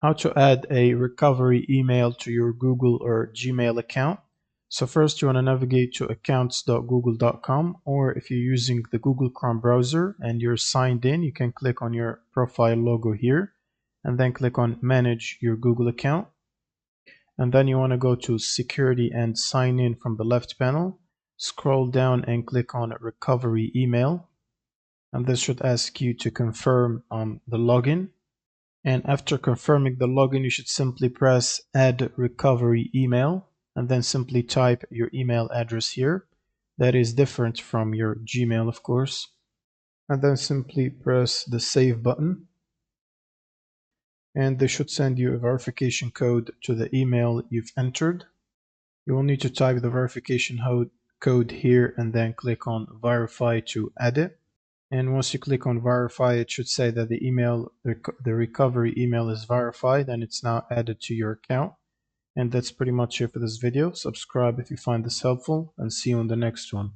How to add a recovery email to your Google or Gmail account. So first you want to navigate to accounts.google.com, or if you're using the Google Chrome browser and you're signed in, you can click on your profile logo here and then click on manage your Google account. And then you want to go to security and sign in from the left panel. Scroll down and click on recovery email. And this should ask you to confirm the login. And after confirming the login, you should simply press add recovery email and then simply type your email address here. That is different from your Gmail, of course. And then simply press the save button. And they should send you a verification code to the email you've entered. You will need to type the verification code here and then click on verify to add it. And once you click on verify, it should say that the recovery email is verified and it's now added to your account. And that's pretty much it for this video. Subscribe if you find this helpful, and see you on the next one.